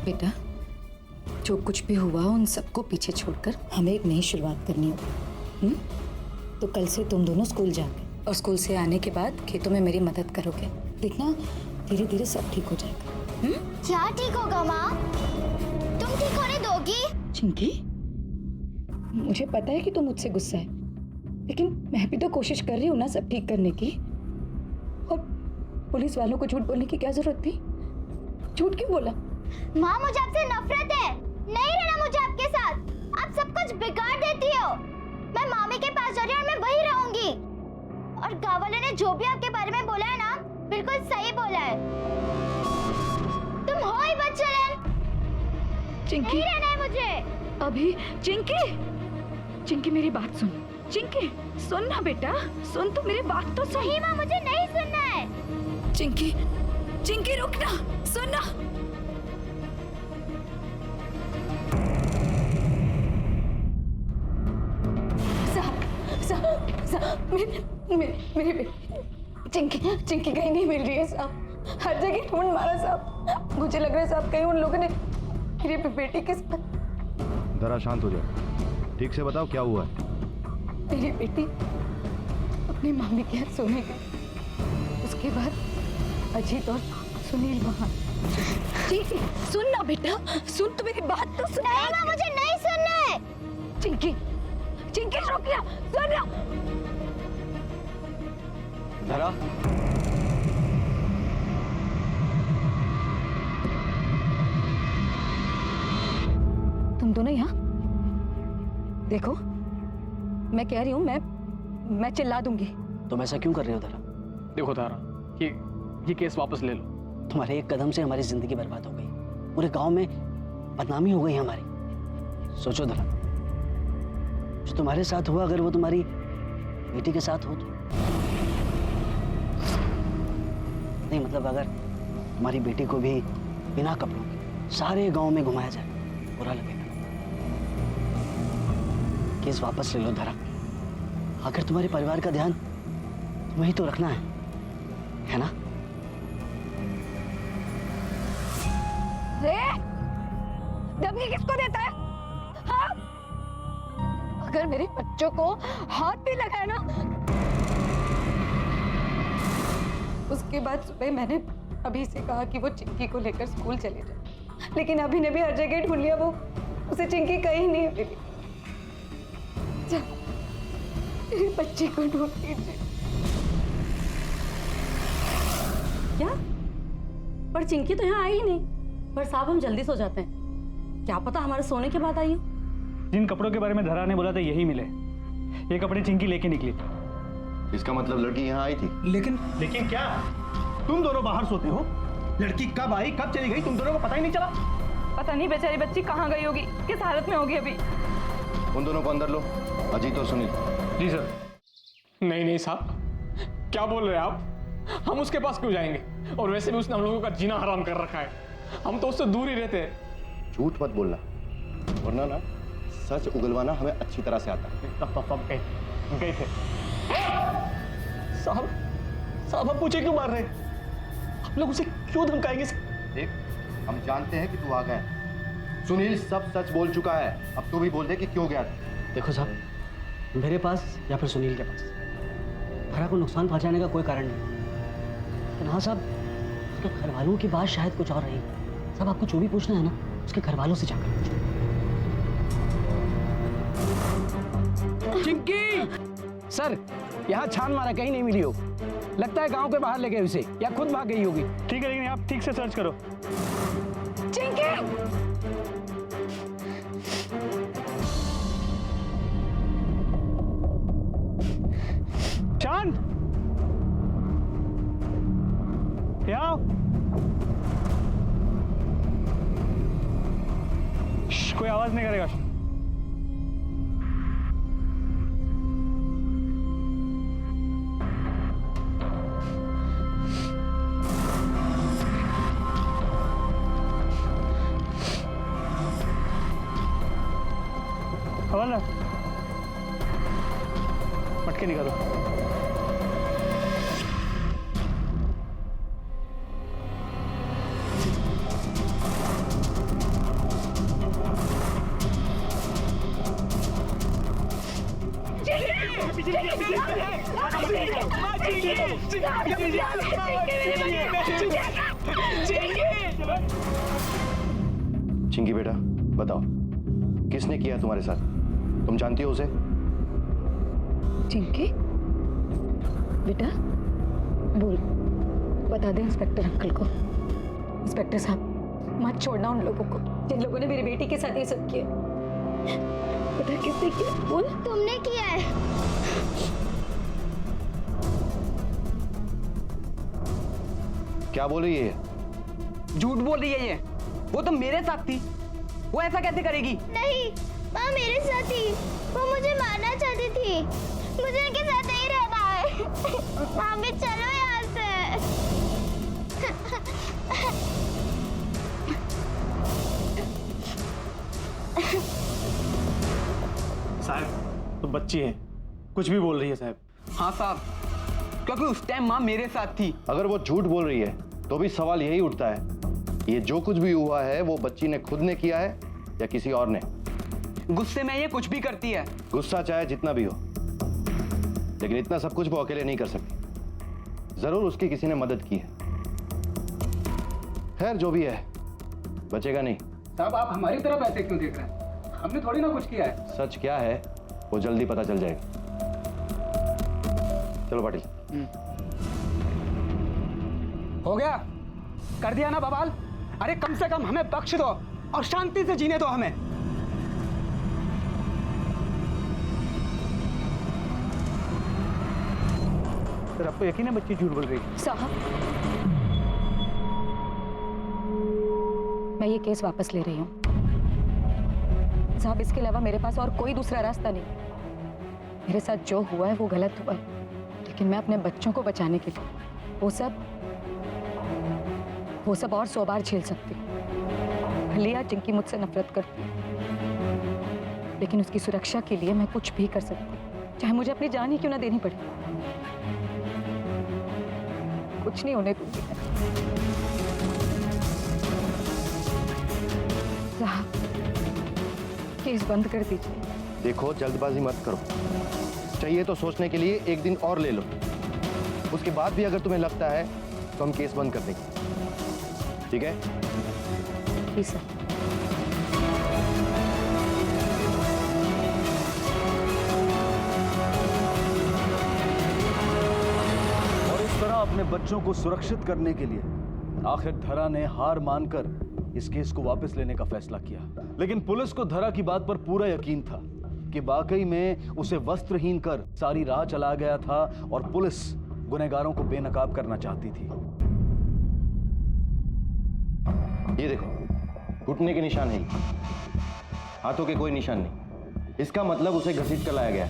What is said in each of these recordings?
बेटा, जो कुछ भी हुआ उन सबको पीछे छोड़कर हमें एक नई शुरुआत करनी होगी। तो कल से तुम दोनों स्कूल जाओगे और स्कूल से आने के बाद खेतों में मेरी मदद करोगे। देखना धीरे धीरे सब ठीक हो जाएगा। क्या ठीक होगा माँ? तुम ठीक होने दोगी? चिंकी, मुझे पता है कि तुम मुझसे गुस्सा है, लेकिन मैं भी तो कोशिश कर रही हूँ ना सब ठीक करने की। और पुलिस वालों को झूठ बोलने की क्या जरूरत थी? झूठ क्यों बोला? माँ, मुझे आपसे नफरत है। नहीं रहना मुझे आपके साथ। आप सब कुछ बिगाड़ देती हो। मैं मामी के पास जा रही हूँ और मैं वहीं रहूंगी। और गाँव वाले ने जो भी आपके बारे में बोला है ना, बिल्कुल सही बोला है। तुम हो ही बदचलन। चिंकी, नहीं रहना है मुझे अभी। चिंकी मेरी बात सुन। चिंकी सुन ना बेटा, सुन तो, मेरी बात तो सुन। नहीं माँ, मुझे नहीं सुनना है। चिंकी रुक ना, सुन ना। मेरी चिंकी कहीं नहीं मिल रही है साहब। हर जगह ढूंढ मारा साहब। मुझे लग रहा है साहब कहीं उन लोगों ने मेरी बेटी के साथ। जरा शांत हो जाओ, ठीक से बताओ क्या हुआ है। मेरी बेटी अपनी मम्मी के यहाँ सोने गई। उसके बाद अजीत और सुनील वहाँ। चिंकी सुन ना बेटा, सुन तो, मेरी बात तो सुन। नहीं माँ, मुझे नहीं सुनना है। चिंकी रुक जा, सुन ना। धरा, तुम दोनों यहाँ देखो, मैं कह रही हूँ, मैं चिल्ला दूंगी। तुम ऐसा क्यों कर रहे हो तारा? देखो तारा, ये केस वापस ले लो। तुम्हारे एक कदम से हमारी जिंदगी बर्बाद हो गई, पूरे गांव में बदनामी हो गई हमारी। सोचो तारा, जो तुम्हारे साथ हुआ अगर वो तुम्हारी बेटी के साथ हो तो। नहीं मतलब अगर तुम्हारी बेटी को भी बिना कपड़ों के सारे गांव में घुमाया जाए, बुरा लगेगा। केस वापस ले लो धरा। आखिर तुम्हारे परिवार का ध्यान तुम्हें ही तो रखना है ना? धमकी किसको देता है? हाँ? अगर मेरे बच्चों को हाथ भी लगाया ना, उसके बाद सुबह मैंने अभी से कहा कि वो चिंकी को लेकर स्कूल चले जाए, लेकिन अभी ने भी हर जगह ढूंढ लिया, वो उसे चिंकी कहीं नहीं मिली। मेरे बच्चे को ढूंढ लीजिए। क्या? पर चिंकी तो यहाँ आई ही नहीं। पर साहब हम जल्दी सो जाते हैं, क्या पता हमारे सोने के बाद आई हो। जिन कपड़ों के बारे में धरा ने बोला था यही मिले। ये कपड़े चिंकी लेके निकली। इसका मतलब लड़की यहाँ आई थी। लेकिन क्या तुम दोनों बाहर सोते हो? लड़की कब आई कब चली गई तुम दोनों को पता ही नहीं चला? पता नहीं बेचारी बच्ची कहाँ गई होगी, किस हालत में होगी अभी। उन दोनों को अंदर लो, अजीत और सुनील। जी सर। नहीं साहब, क्या बोल रहे हैं आप? हम उसके पास क्यों जाएंगे? और वैसे भी उसने हम लोगों का जीना हराम कर रखा है। हम तो उससे दूर ही रहते हैं। झूठ मत बोलना, वरना ना सच उगलवाना हमें अच्छी तरह से आता है। सब गए थे। साहब आप पूछे क्यों मार रहे हैं? आप लोग उसे क्यों धमकाएंगे? देख, हम जानते हैं कि तू आ गया है। सुनील सब सच बोल चुका है, अब तू भी बोल दे कि क्यों गया था। देखो साहब, मेरे पास या फिर सुनील के पास धरा को नुकसान पहुंचाने का कोई कारण नहीं। लेकिन हाँ साहब, उसके घर वालों की बात शायद कुछ और रही। साहब आपको जो भी पूछना है ना, उसके घर वालों से जाकर पूछो। चिंकी! सर, यहाँ छान मारा कहीं नहीं मिली हो। लगता है गांव के बाहर ले गए उसे, या खुद भाग गई होगी। ठीक है, लेकिन आप ठीक से सर्च करो। चिंकी! चांद! आओ। कोई आवाज नहीं करेगा। हवाला मटके निकालो। चिंकी बेटा बताओ, किसने किया तुम्हारे साथ? तुम जानती हो उसे? चिंकी बेटा बोल, बता दे इंस्पेक्टर अंकल को। इंस्पेक्टर साहब मत छोड़ना उन लोगों को जिन लोगों ने मेरी बेटी के साथ ये सब किया। बेटा किसने किया? बोल। तुमने किया है। क्या बोल रही है? झूठ बोल रही है ये। वो तो मेरे साथ थी, वो ऐसा कैसे करेगी? नहीं, माँ मेरे साथ थी। वो मुझे मारना चाहती थी। मुझे इनके साथ नहीं रहना है। मामी चलो यहाँ से। साहब तो बच्ची है, कुछ भी बोल रही है साहब। हाँ साहब, क्योंकि उस टाइम माँ मेरे साथ थी। अगर वो झूठ बोल रही है तो भी सवाल यही उठता है, ये जो कुछ भी हुआ है वो बच्ची ने खुद ने किया है या किसी और ने? गुस्से में ये कुछ भी करती है। गुस्सा चाहे जितना भी हो, लेकिन इतना सब कुछ वो अकेले नहीं कर सकती। जरूर उसकी किसी ने मदद की है। खैर जो भी है, बचेगा नहीं। साहब आप हमारी तरफ ऐसे क्यों देख रहे हैं? हमने थोड़ी ना कुछ किया है। सच क्या है वो जल्दी पता चल जाएगा। चलो पाटिल। हो गया, कर दिया ना बवाल। अरे कम से कम हमें बख्श दो और शांति से जीने दो हमें। सर आपको यकीन है बच्ची झूठ बोल रही है? साहब मैं ये केस वापस ले रही हूँ। साहब इसके अलावा मेरे पास और कोई दूसरा रास्ता नहीं। मेरे साथ जो हुआ है वो गलत हुआ है, लेकिन मैं अपने बच्चों को बचाने के लिए वो सब और 100 बार झेल सकती हूँ। भले आज चिंकी मुझसे नफरत करती है, लेकिन उसकी सुरक्षा के लिए मैं कुछ भी कर सकती हूँ, चाहे मुझे अपनी जान ही क्यों ना देनी पड़े। कुछ नहीं होने दूंगी। साहब केस बंद कर दीजिए। देखो जल्दबाजी मत करो, चाहिए तो सोचने के लिए एक दिन और ले लो। उसके बाद भी अगर तुम्हें लगता है तो हम केस बंद कर देंगे, ठीक है? जी सर। और इस तरह अपने बच्चों को सुरक्षित करने के लिए आखिर धरा ने हार मानकर इस केस को वापस लेने का फैसला किया। लेकिन पुलिस को धरा की बात पर पूरा यकीन था कि वाकई में उसे वस्त्रहीन कर सारी राह चला गया था और पुलिस गुनहगारों को बेनकाब करना चाहती थी। ये देखो, घुटने के निशान है, हाथों के कोई निशान नहीं। इसका मतलब उसे घसीट कर लाया गया।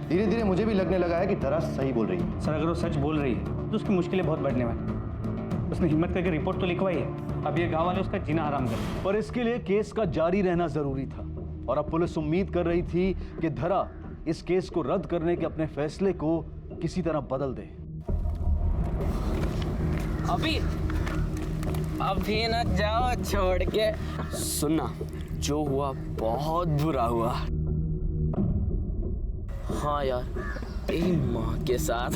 धीरे धीरे मुझे भी लगने लगा है कि धरा सही बोल रही है। सर अगर वो सच बोल रही है तो उसकी मुश्किलें बहुत बढ़ने वाली। उसने हिम्मत करके रिपोर्ट तो लिखवाई है, अब ये गांव वाले उसका जीना हराम कर। पर इसके लिए केस का जारी रहना जरूरी था और अब पुलिस उम्मीद कर रही थी कि धरा इस केस को रद्द करने के अपने फैसले को किसी तरह बदल दे। अभी न जाओ छोड़ के। सुनना, जो हुआ बहुत बुरा हुआ। हाँ यार, यही माँ के साथ।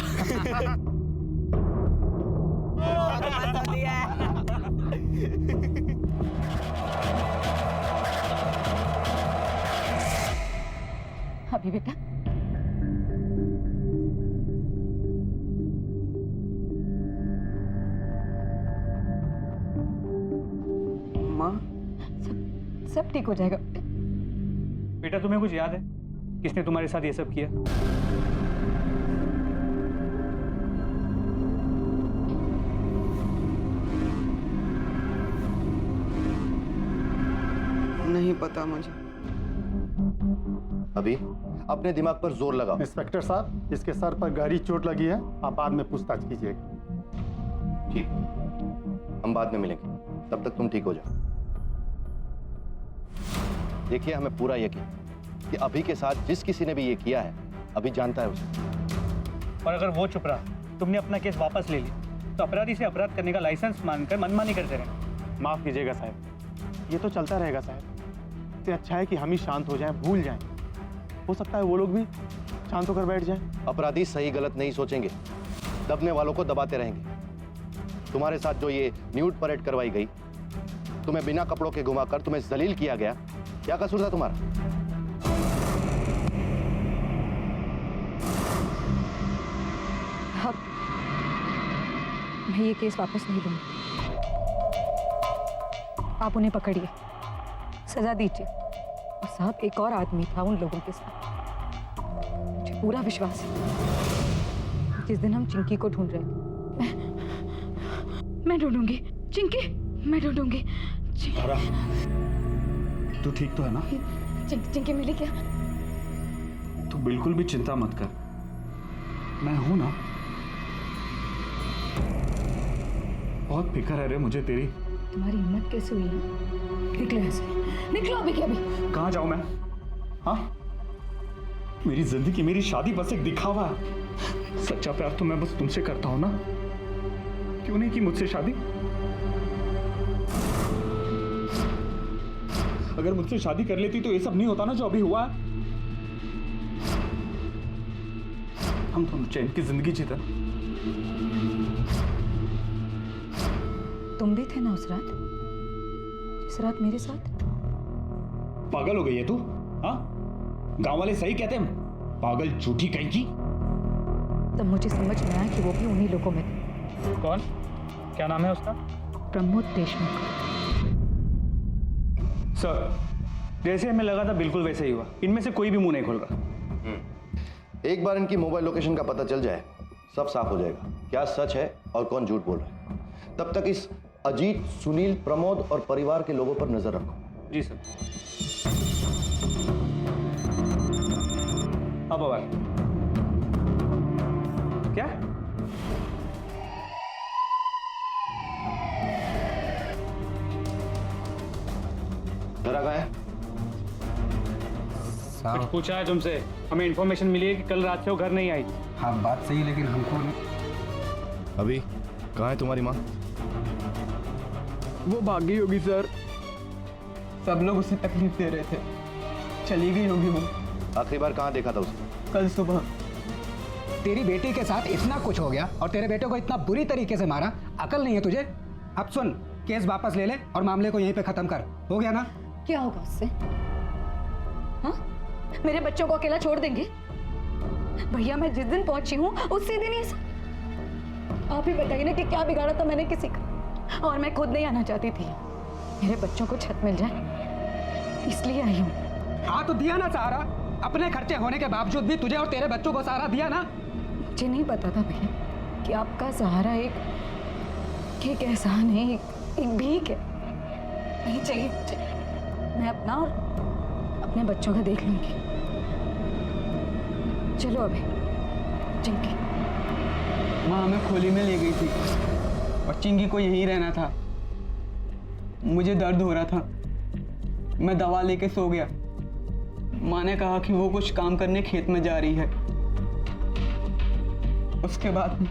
अभी बेटा माँ सब ठीक हो जाएगा। बेटा तुम्हें कुछ याद है किसने तुम्हारे साथ ये सब किया? नहीं पता मुझे। अभी अपने दिमाग पर जोर लगाओ। इंस्पेक्टर साहब, इसके सर पर गहरी चोट लगी है, आप बाद में पूछताछ कीजिएगा। ठीक, हम बाद में मिलेंगे, तब तक तुम ठीक हो जाओ। देखिए हमें पूरा यकीन कि अभी के साथ जिस किसी ने भी ये किया है, अभी जानता है उसे। और अगर वो चुप रहा, तुमने अपना केस वापस ले लिया, तो अपराधी से अपराध करने का लाइसेंस मानकर मनमानी करते रहना। माफ कीजिएगा साहब, ये तो चलता रहेगा साहब। इससे अच्छा है कि हम ही शांत हो जाएं, भूल जाएं। हो सकता है वो लोग भी शांत होकर बैठ जाए। अपराधी सही गलत नहीं सोचेंगे, दबने वालों को दबाते रहेंगे। तुम्हारे साथ जो ये न्यूड परेड करवाई गई, तुम्हें बिना कपड़ों के घुमाकर तुम्हें जलील किया गया, क्या कसूर था तुम्हारा? अब मैं ये केस वापस नहीं लूंगी। आप उन्हें पकड़िए, सजा दीजिए। और साहब, एक और आदमी था उन लोगों के साथ, मुझे पूरा विश्वास है। जिस दिन हम चिंकी को ढूंढ रहे थे, मैं ढूंढूंगी चिंकी, मैं ढूंढूंगी। धारा, तू ठीक तो है ना? चिंकी मिली क्या? तू बिल्कुल भी चिंता मत कर, मैं हूं ना। बहुत फिक्र है रे मुझे तेरी। तुम्हारी हिम्मत कैसे हुई है? निकलो ऐसे, निकलो अभी के अभी। कहाँ जाऊं मैं? हाँ, मेरी जिंदगी, मेरी शादी बस एक दिखावा है। सच्चा प्यार तो मैं बस तुमसे करता हूं ना। क्यों नहीं की मुझसे शादी? अगर मुझसे शादी कर लेती तो ये सब नहीं होता ना जो अभी हुआ है। हम दोनों चैन की जिंदगी जीते। तुम भी थे ना उस रात, जिस रात मेरे साथ? पागल हो गई है तू? हाँ, गांव वाले सही कहते हैं, पागल झूठी कहीं की। तब मुझे समझ में आया कि वो भी उन्हीं लोगों में थे। कौन? क्या नाम है उसका? प्रमोद देशमुख। सर, जैसे हमें लगा था बिल्कुल वैसे ही हुआ। इनमें से कोई भी मुंह नहीं खोल रहा। एक बार इनकी मोबाइल लोकेशन का पता चल जाए, सब साफ हो जाएगा, क्या सच है और कौन झूठ बोल रहा है। तब तक इस अजीत, सुनील, प्रमोद और परिवार के लोगों पर नजर रखो। जी सर। अब आवाज क्या? जरा कहाँ है? कुछ पूछा है तुमसे? हमें इन्फॉर्मेशन मिली है कि कल रात से वो घर नहीं आई। हाँ बात सही है, लेकिन हमको नहीं। अभी कहाँ है तुम्हारी माँ? वो भाग गई होगी सर, सब लोग उसे तकलीफ दे रहे थे, चली गई होगी वो। आखिरी बार कहाँ देखा था उसे? कल सुबह। तेरी बेटी के साथ इतना कुछ हो गया और तेरे बेटे को इतना बुरी तरीके से मारा, अकल नहीं है तुझे? अब सुन, केस वापस ले ले और मामले को यहीं पे खत्म कर। हो गया ना? क्या होगा उससे? हाँ, मेरे बच्चों को अकेला छोड़ देंगे? भैया, मैं जिस दिन पहुंची हूँ उसी दिन ही आप ही बताइए ना कि क्या बिगाड़ा था मैंने किसी का। और मैं खुद नहीं आना चाहती थी, मेरे बच्चों को छत मिल जाए इसलिए आई हूँ। हाँ तो दिया ना सहारा, अपने खर्चे होने के बावजूद भी तुझे और तेरे बच्चों को सहारा दिया ना। मुझे नहीं पता था भैया कि आपका सहारा एक एहसान है, एक भीख है। नहीं चाहिए मुझे, मैं अपना और अपने बच्चों का देख लूंगी। चलो अभी चिंकी। माँ हमें खोली में ले गई थी और चिंकी को यहीं रहना था। मुझे दर्द हो रहा था, मैं दवा लेके सो गया। माँ ने कहा कि वो कुछ काम करने खेत में जा रही है। उसके बाद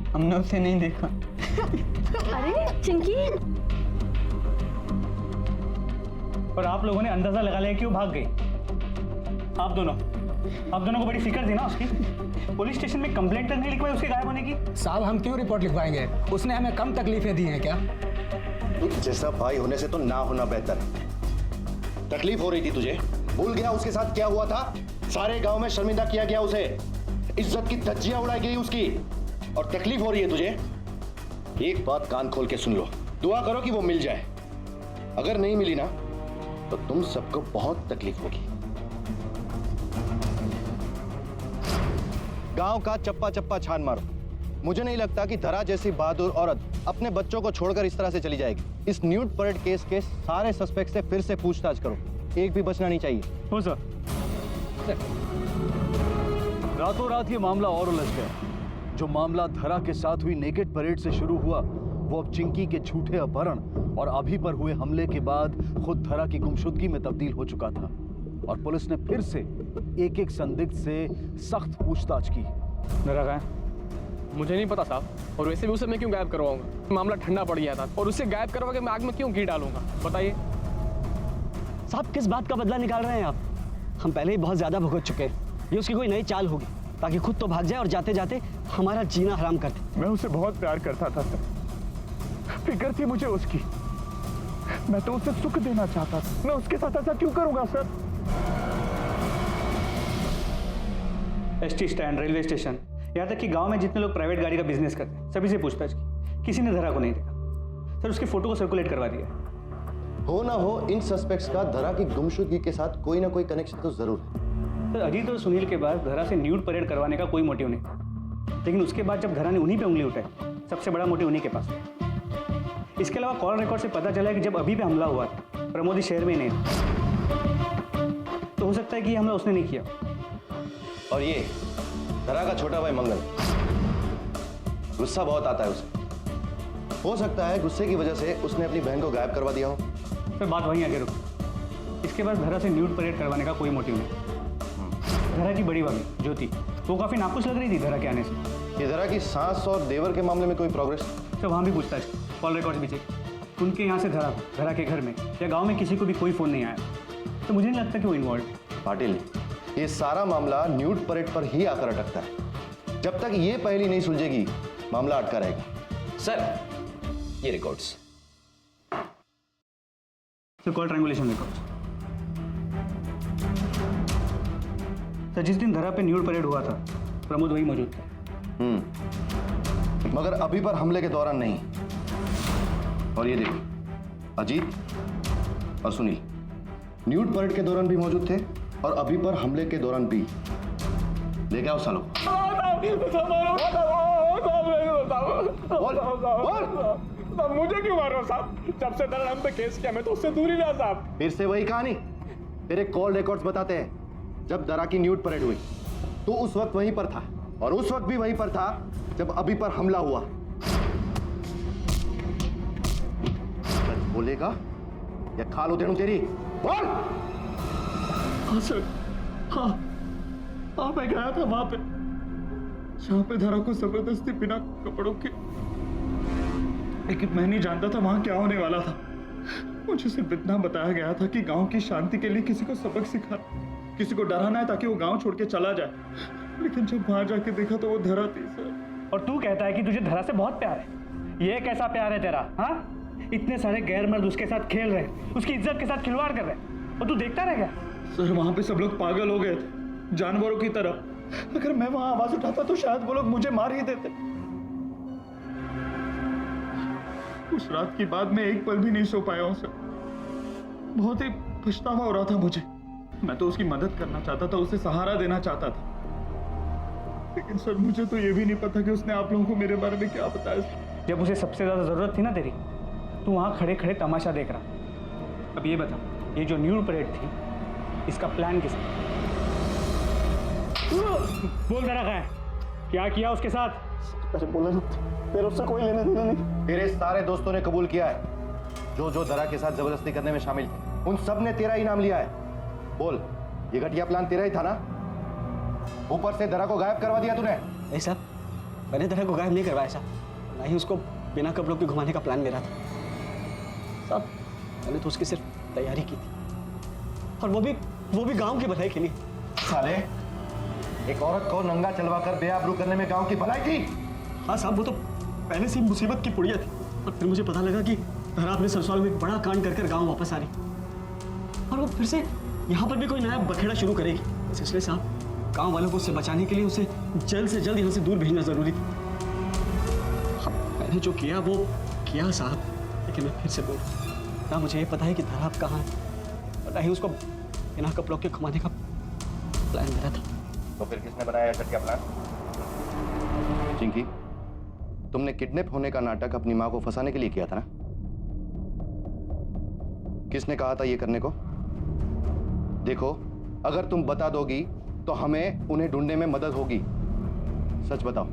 हमने उसे नहीं देखा। अरे चिंकी, पर आप लोगों ने अंदाजा लगा लिया क्यों भाग गई? आप दोनों को बड़ी फिक्र थी ना उसकी। पुलिस स्टेशन में कंप्लेंट तक नहीं लिखवाई उसके गायब होने की। साहब, हम क्यों रिपोर्ट लिखवाएंगे? उसने हमें कम तकलीफें दी हैं क्या? जैसा भाई होने से तो ना होना बेहतर। तकलीफ हो रही थी तुझे, भूल गया उसके साथ क्या हुआ था? सारे गांव में शर्मिंदा किया गया उसे, इज्जत की धज्जियां उड़ाई गई उसकी, और तकलीफ हो रही है तुझे? एक बात कान खोल के सुन लो, दुआ करो कि वो मिल जाए। अगर नहीं मिली ना तो तुम सबको बहुत तकलीफ होगी। गांव का चप्पा चप्पा छान मारो। मुझे नहीं लगता कि धरा जैसी बहादुर औरत अपने बच्चों को छोड़कर इस तरह से चली जाएगी। इस न्यूड परेड केस के सारे सस्पेक्ट से फिर से पूछताछ करो, एक भी बचना नहीं चाहिए। हो सर। रातों रात ये मामला और उलझ गया। जो मामला धरा के साथ हुई नेकेड परेड से शुरू हुआ, वो अब चिंकी के झूठे अपहरण और अभी पर हुए हमले के बाद खुद धरा की गुमशुदगी में तब्दील हो चुका था। और पुलिस ने फिर से एक एक संदिग्ध से सख्त पूछताछ की। धरा कहाँ है? मुझे नहीं पता साहब, और वैसे भी उसे मैं क्यों गायब करवाऊंगा? मामला ठंडा पड़ गया था, और उसे गायब करवा के मैं आग में क्यों घी डालूंगा? बताइए साहब, किस बात का बदला निकाल रहे हैं आप? हम पहले ही बहुत ज्यादा भुगत चुके हैं। ये उसकी कोई नई चाल होगी ताकि खुद तो भाग जाए और जाते जाते हमारा जीना हराम कर दे। मैं उसे बहुत प्यार करता था सर, फिक्र थी मुझे उसकी। मैं तो उसे सुख देना चाहता था, मैं उसके साथ ऐसा क्यों करूंगा sir? ST stand, railway station, यहाँ तक कि गांव में जितने लोग प्राइवेट गाड़ी का बिजनेस करते हैं सभी से पूछताछ की, किसी ने धरा को नहीं देखा। सर उसकी फोटो को सर्कुलेट करवा दिया। हो ना हो, इन सस्पेक्ट्स का धरा की गुमशुदगी के साथ कोई ना कोई कनेक्शन तो जरूर है। सर अजीत और सुनील के बाद धरा से न्यूड परेड करवाने का कोई मोटिव नहीं था, लेकिन उसके बाद जब धरा ने उन्हीं पे उंगली उठाई, सबसे बड़ा मोटिव उन्हीं के पास था। इसके अलावा कॉल रिकॉर्ड से पता चला कि जब अभी पे हमला हुआ था प्रमोद शहर में नहीं था, तो हो सकता है कि ये हमला उसने नहीं किया। और ये धरा का छोटा भाई मंगल, गुस्सा बहुत आता है उसे। हो सकता है गुस्से की वजह से उसने अपनी बहन को गायब करवा दिया हो। सर बात वहीं आगे रुक, इसके बाद धरा से न्यूड परेड करवाने का कोई मोटिव नहीं। धरा की बड़ी भाभी ज्योति, वो काफी नाखुश लग रही थी धरा के आने से। ये धरा की सास और देवर के मामले में कोई प्रोग्रेस? सर वहाँ भी पूछताछ, कॉल रिकॉर्ड भी चेक। उनके यहाँ से धरा के घर में या गांव में किसी को भी कोई फोन नहीं आया, तो मुझे नहीं लगता कि वो इन्वॉल्व है। पाटिल, ये सारा मामला न्यूड परेड पर ही आकर अटकता है। जब तक ये पहेली नहीं सुलझेगी मामला अटका रहेगा। सर ये records, sir call triangulation records. Sir जिस दिन धरा पे न्यूड परेड हुआ था प्रमोद वही मौजूद था। मगर अभी पर हमले के दौरान नहीं। और ये देखो, अजीत और सुनील न्यूड परेड के दौरान भी मौजूद थे और अभी पर हमले के दौरान भी। लेके आओ सालों। मुझे क्यों मार रहे हो साहब? जब से दर हम पे केस किया मैं तो उससे दूर ही रहा साहब। फिर से वही कहानी। तेरे कॉल रिकॉर्ड्स बताते हैं जब दरा की न्यूड परेड हुई तो उस वक्त वहीं पर था, और उस वक्त भी वहीं पर था जब अभी पर हमला हुआ। सच बोलेगा या खाल उधेड़ूं तेरी? बोल। हाँ सर, हाँ मैं गया था वहां पे जहां पे धरा को जबरदस्ती बिना कपड़ों के, लेकिन मैं नहीं जानता था वहां क्या होने वाला था। मुझे सिर्फ इतना बताया गया था कि गांव की शांति के लिए किसी को सबक सिखाना, किसी को डराना है ताकि वो गांव छोड़ के चला जाए। लेकिन जब वहां जाके देखा तो वो धरा थी सर। और तू कहता है कि तुझे धरा से बहुत प्यार है। ये कैसा प्यार है तेरा? हाँ, इतने सारे गैर मर्द उसके साथ खेल रहे, उसकी इज्जत के साथ खिलवाड़ कर रहे, और तू देखता रह गया? सर वहां पे सब लोग पागल हो गए थे, जानवरों की तरह। अगर मैं वहां आवाज उठाता तो शायद वो लोग मुझे मार ही देते। उस रात की बाद में एक पल भी नहीं सो पाया हूं सर। बहुत ही पछतावा हो रहा था मुझे। मैं तो उसकी मदद करना चाहता था, उसे सहारा देना चाहता था, लेकिन सर मुझे तो ये भी नहीं पता कि उसने आप लोगों को मेरे बारे में क्या बताया। जब उसे सबसे ज्यादा जरूरत थी ना तेरी, तू वहां खड़े खड़े तमाशा देख रहा। अब ये बता, ये जो न्यूड परेड थी इसका प्लान किसने? बोल दे रखा है, क्या किया उसके साथ? अरे बोला ना, तेरे उससे कोई लेने देना नहीं। तेरे सारे दोस्तों ने कबूल किया है, जो धरा के साथ जबरदस्ती करने में शामिल थे, उन सब ने तेरा ही नाम लिया है। बोल, ये घटिया प्लान तेरा ही था ना? ऊपर से धरा को गायब करवा दिया तूने। नहीं साहब, मैंने धरा को गायब नहीं करवाया साहब, ना ही उसको बिना कपड़ों के घुमाने का प्लान मेरा था साहब। मैंने तो उसकी सिर्फ तैयारी की थी, और वो भी गांव की भलाई के लिए। साले, एक औरत को नंगा चलवा कर बेआबरू करने में गांव की भलाई थी? हाँ साहब, वो तो पहले से ही मुसीबत की पुड़िया थी, और फिर मुझे पता लगा कि धरा अपने ससुराल में एक बड़ा कांड कर गांव वापस आ रही, और वो फिर से यहाँ पर भी कोई नया बखेड़ा शुरू करेगी। इसलिए साहब, गांव वालों को उससे बचाने के लिए उसे जल्द से जल्द यहाँ से दूर भेजना जरूरी था। मैंने जो किया वो किया साहब, लेकिन मैं फिर से बोल, ना मुझे ये पता है कि धरा अब कहाँ है, और ना ही उसको बिना कपड़ों के घुमाने का प्लान मेरा था। तो फिर किसने बनाया घटिया प्लान? चिंकी, तुमने किडनैप होने का नाटक अपनी माँ को फंसाने के लिए किया था ना? किसने कहा था ये करने को? देखो, अगर तुम बता दोगी तो हमें उन्हें ढूंढने में मदद होगी। सच बताओ।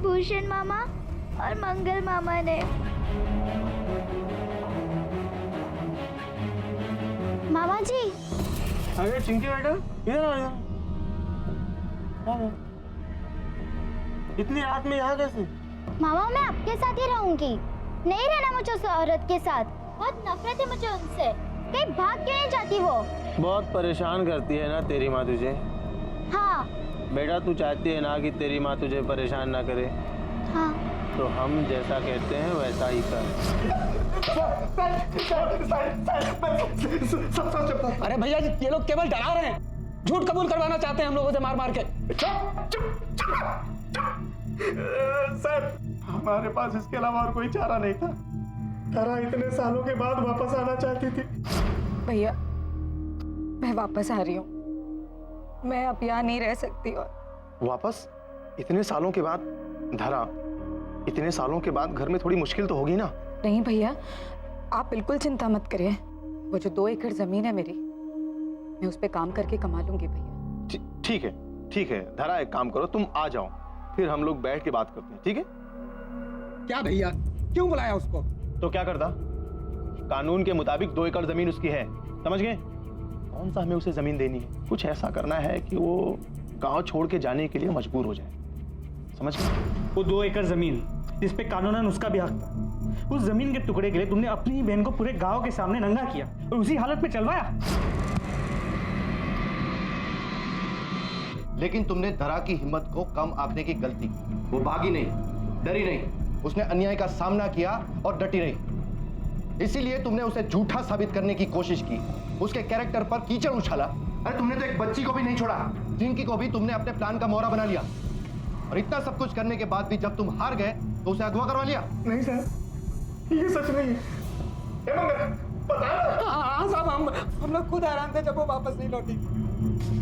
भूषण मामा और मंगल मामा ने। मामा जी। अरे चिंकी बेटा, इधर आ जाओ। इतनी रात में यहाँ कैसे? मामा, मैं आपके साथ ही रहूंगी, नहीं रहना मुझे उस औरत के साथ। बहुत नफरत है मुझे उनसे। कहीं भाग क्यों नहीं जाती वो? बहुत परेशान करती है ना तेरी माँ तुझे। हाँ बेटा तू चाहती है ना कि तेरी माँ तुझे परेशान ना करे, हाँ। तो हम जैसा कहते हैं वैसा ही कर। अरे भैया ये लोग केवल डरा रहे हैं, झूठ कबूल करवाना चाहते हैं हम लोगों से मार मार के। सर हमारे पास इसके अलावा और कोई चारा नहीं था। धरा इतने सालों के बाद वापस आना चाहती थी। भैया मैं वापस आ रही हूँ, मैं अब यहाँ नहीं रह सकती। और वापस? इतने सालों के बाद? धरा, इतने सालों के बाद घर में थोड़ी मुश्किल तो होगी ना? नहीं भैया, आप बिल्कुल चिंता मत करिए। वो जो 2 एकड़ जमीन है मेरी, मैं उस पे काम करके कमा लूंगी भैया। ठीक है, ठीक है। धरा एक काम करो, तुम आ जाओ, फिर हम लोग बैठ के बात करते हैं, ठीक है? क्या भैया, क्यों बुलाया उसको? तो क्या करता? कानून के मुताबिक 2 एकड़ जमीन उसकी है, समझ गए? कौन सा हमें उसे जमीन देनी है? कुछ ऐसा करना है कि वो गांव छोड़ के जाने के लिए मजबूर हो जाए, समझ गए? वो 2 एकड़ जमीन जिस पे कानूनन उसका भी हक था, उस जमीन के टुकड़े के लिए तुमने अपनी ही बहन को पूरे गांव के सामने नंगा किया और उसी हालत में चलवाया। लेकिन तुमने धरा की हिम्मत को कम आंकने की गलती की। वो भागी नहीं, डरी नहीं, उसने अन्याय का सामना किया और डटी रही। इसीलिए तुमने उसे झूठा साबित करने की कोशिश की, उसके कैरेक्टर पर कीचड़ उछाला। अरे तुमने तो एक बच्ची को भी नहीं छोड़ा, जिनकी को भी तुमने अपने प्लान का मोहरा बना लिया। और इतना सब कुछ करने के बाद भी जब तुम हार गए तो उसे अगवा करवा लिया। नहीं सर, ये सच नहीं है। हाँ साहब, हम लोग खुद हैरान थे जब वो वापस नहीं लौटी।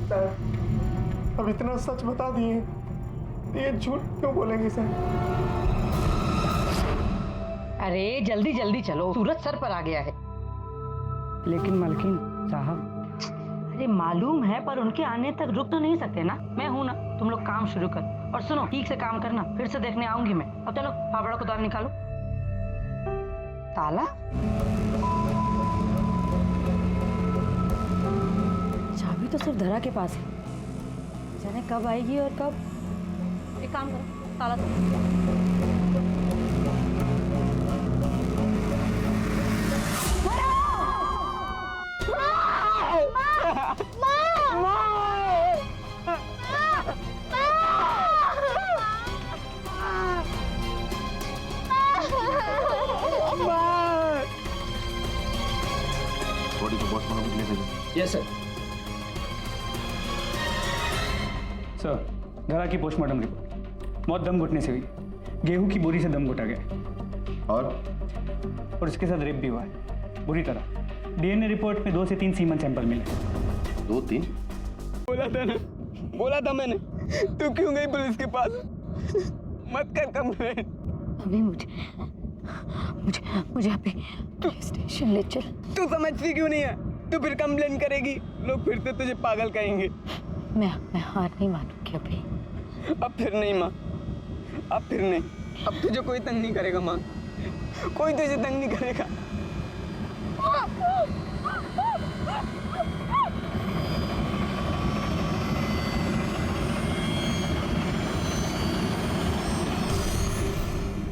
सर अब इतना सच बता दिए, ये झूठ क्यों बोलेंगे सर? अरे जल्दी जल्दी चलो, सूरज सर पर आ गया है। लेकिन मालकिन साहब, अरे मालूम है, पर उनके आने तक रुक तो नहीं सकते ना। मैं हूं ना, तुम लोग काम शुरू कर। और सुनो, ठीक से काम करना, फिर से देखने आऊंगी मैं। अब चलो फावड़ा को तार निकालो। ताला? चाबी तो सिर्फ धरा के पास है, जाने कब आएगी और कब। एक काम करो, ताला दो। बॉडी को पोस्टमार्टम के लिए भेजो। Yes sir. सर, धरा की पोस्टमार्टम रिपोर्ट, मौत दम घुटने से हुई। गेहूं की बोरी से दम घुटा गया और इसके साथ रेप भी हुआ है, बुरी तरह। डीएनए रिपोर्ट में 2 से 3 सीमन सैंपल मिले। 2-3? बोला था मैंने, तू क्यों गई पुलिस के पास? मत कर कंप्लेंट। अभी मुझे अभी स्टेशन ले चल। तू समझती क्यों नहीं है? तू फिर कंप्लेन करेगी, लोग फिर से तुझे पागल कहेंगे। मैं हार नहीं मानूंगी अभी। अब फिर नहीं माँ, अब फिर नहीं। अब तुझे कोई तंग नहीं करेगा माँ, कोई तुझे तंग नहीं करेगा।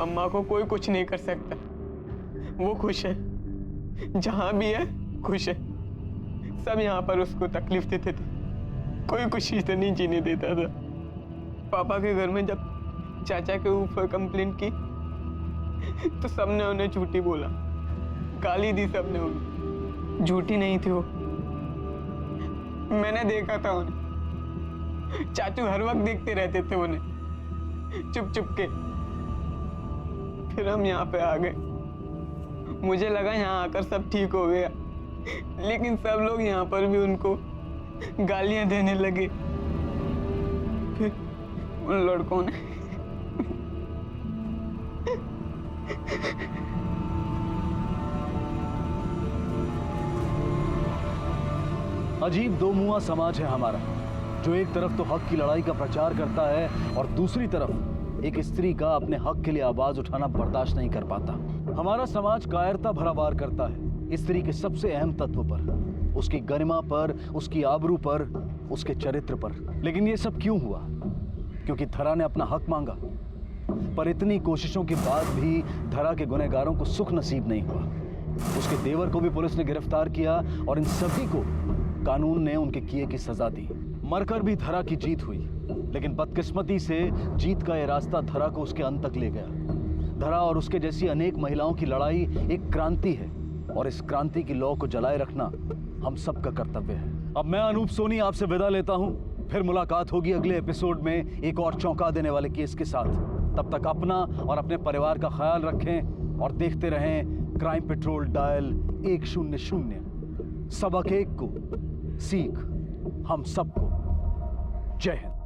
अम्मा को कोई कुछ नहीं कर सकता, वो खुश है, जहां भी है खुश है। सब यहाँ पर उसको तकलीफ देते थे, कोई खुशी से नहीं जीने देता था। पापा के घर में जब चाचा के ऊपर कंप्लेंट की तो सबने उन्हें झूठी बोला, गाली दी सबने उन्हें। झूठी नहीं थी वो, मैंने देखा था उन्हें। चाचू हर वक्त देखते रहते थे उन्हें चुप चुप के। फिर हम यहाँ पे आ गए, मुझे लगा यहाँ आकर सब ठीक हो गया, लेकिन सब लोग यहाँ पर भी उनको गालियां देने लगे। फिर उन लड़कों ने अजीब दो मुआ समाज है हमारा, जो एक तरफ तो हक की लड़ाई का प्रचार करता है और दूसरी तरफ एक स्त्री का अपने हक के लिए आवाज उठाना बर्दाश्त नहीं कर पाता। हमारा समाज कायरता भरा वार करता है स्त्री के सबसे अहम तत्व पर, उसकी गरिमा पर, उसकी आबरू पर, उसके चरित्र पर। लेकिन ये सब क्यों हुआ? क्योंकि धरा ने अपना हक मांगा। पर इतनी कोशिशों के बाद भी धरा के गुनहगारों को सुख नसीब नहीं हुआ। उसके देवर को भी पुलिस ने गिरफ्तार किया और इन सभी को कानून ने उनके किए की सजा दी। मरकर भी धरा की जीत हुई, लेकिन बदकिस्मती से जीत का यह रास्ता धरा को उसके अंत तक ले गया। धरा और उसके जैसी अनेक महिलाओं की लड़ाई एक क्रांति है, और इस क्रांति की लौ को जलाए रखना हम सबका कर्तव्य है। अब मैं अनूप सोनी आपसे विदा लेता हूं। फिर मुलाकात होगी अगले एपिसोड में एक और चौंका देने वाले केस के साथ। तब तक अपना और अपने परिवार का ख्याल रखें और देखते रहें क्राइम पेट्रोल डायल 100। सबक एक को सीख हम सबको। जय हिंद।